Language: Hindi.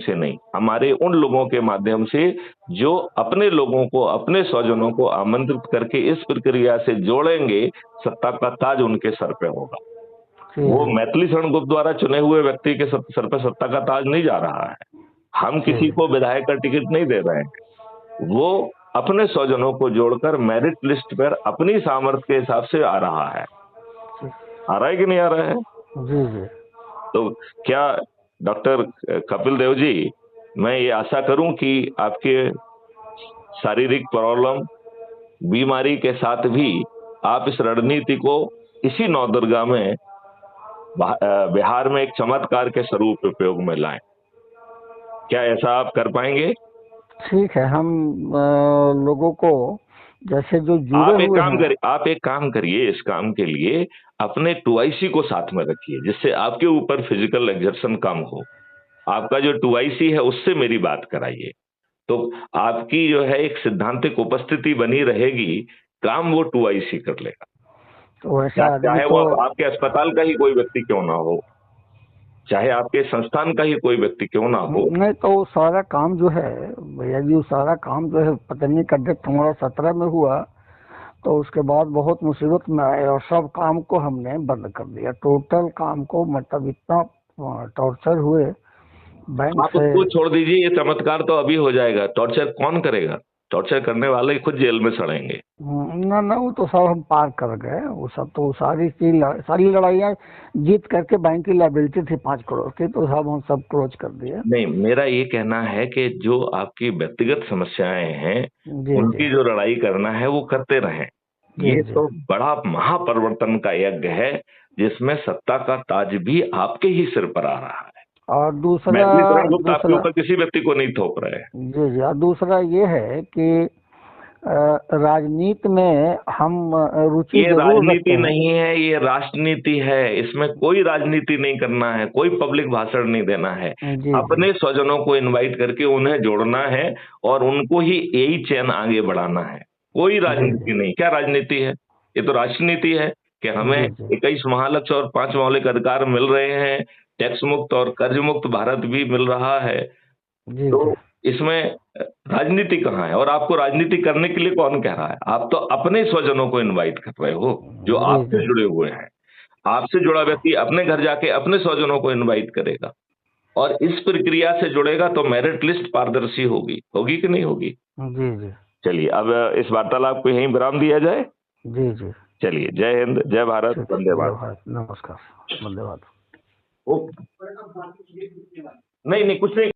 से नहीं, हमारे उन लोगों के माध्यम से जो अपने लोगों को, अपने स्वजनों को आमंत्रित करके इस प्रक्रिया से जोड़ेंगे, सत्ता का ताज उनके सर पे होगा। वो मैथिली शरण गुप्त द्वारा चुने हुए व्यक्ति के सर पे सत्ता का ताज नहीं जा रहा है। हम किसी को विधायक का टिकट नहीं दे रहे हैं। वो अपने स्वजनों को जोड़कर मेरिट लिस्ट पर अपनी सामर्थ्य के हिसाब से आ रहा है। आ रहा है कि नहीं आ रहा है? जी जी। तो क्या डॉक्टर कपिल देव जी, मैं ये आशा करूं कि आपके शारीरिक प्रॉब्लम, बीमारी के साथ भी आप इस रणनीति को इसी नवदुर्गा में बिहार में एक चमत्कार के स्वरूप उपयोग में लाएं। क्या ऐसा आप कर पाएंगे? ठीक है, हम लोगों को जैसे जो जुड़े आप एक हुए काम हैं। करिए, आप एक काम करिए, इस काम के लिए अपने 2IC को साथ में रखिए, जिससे आपके ऊपर फिजिकल एक्सर्शन कम हो। आपका जो 2IC है उससे मेरी बात कराइए, तो आपकी जो है एक सिद्धांतिक उपस्थिति बनी रहेगी, काम वो 2IC कर लेगा। तो ऐसा आदमी चाहे वो तो आपके अस्पताल का ही कोई व्यक्ति क्यों ना हो, चाहे आपके संस्थान का ही कोई व्यक्ति क्यों ना हो। नहीं, तो सारा काम जो है भैया जी, सारा काम जो है पता नहीं का डेथ हमारा 17 में हुआ, तो उसके बाद बहुत मुसीबत में आए और सब काम को हमने बंद कर दिया। टोटल काम को मतलब इतना टॉर्चर हुए बैंक आप से। उसको छोड़ दीजिए, ये चमत्कार तो अभी हो जाएगा। टॉर्चर कौन करेगा? टॉर्चर करने वाले खुद जेल में सड़ेंगे। ना ना, वो तो सब हम पार कर गए। वो सब तो सारी लड़ाइयाँ जीत करके बैंक की लायबिलिटी थी 5 करोड़ की, तो सब हम सब क्लोज कर दिए। नहीं, मेरा ये कहना है कि जो आपकी व्यक्तिगत समस्याएं हैं, जी जी उनकी जो लड़ाई करना है वो करते रहें। जी ये जी। तो बड़ा महापरिवर्तन का यज्ञ है, जिसमें सत्ता का ताज भी आपके ही सिर पर आ रहा है। और दूसरा मैथिली शरण गुप्त आपके दूसरा ऊपर किसी व्यक्ति को नहीं थोप रहे हैं। जी जी, और दूसरा ये है कि राजनीति में हम रुचि ये जरूर रखते राजनीति हैं। नहीं है, ये राष्ट्रनीति है। इसमें कोई राजनीति नहीं करना है, कोई पब्लिक भाषण नहीं देना है। जी जी अपने स्वजनों को इनवाइट करके उन्हें जोड़ना है और उनको ही यही चैन आगे बढ़ाना है। कोई जी राजनीति नहीं। क्या राजनीति है? ये तो राष्ट्रनीति है कि हमें जी जी 21 महालक्ष्य और 5 मौलिक अधिकार मिल रहे हैं, टैक्स मुक्त और कर्ज मुक्त भारत भी मिल रहा है। जी तो जी इसमें राजनीति कहाँ है? और आपको राजनीति करने के लिए कौन कह रहा है? आप तो अपने स्वजनों को इनवाइट कर रहे हो, जो जी आपसे जी। जुड़े हुए हैं। आपसे जुड़ा व्यक्ति अपने घर जाके अपने स्वजनों को इनवाइट करेगा और इस प्रक्रिया से जुड़ेगा, तो मेरिट लिस्ट पारदर्शी होगी। होगी कि नहीं होगी? जी जी चलिए, अब इस वार्तालाप को यहीं विराम दिया जाए। जी जी। चलिए, जय हिंद, जय भारत, ठीक, वंदे जय भारत। भारत, नमस्कार, धन्यवाद। नहीं नहीं, कुछ नहीं।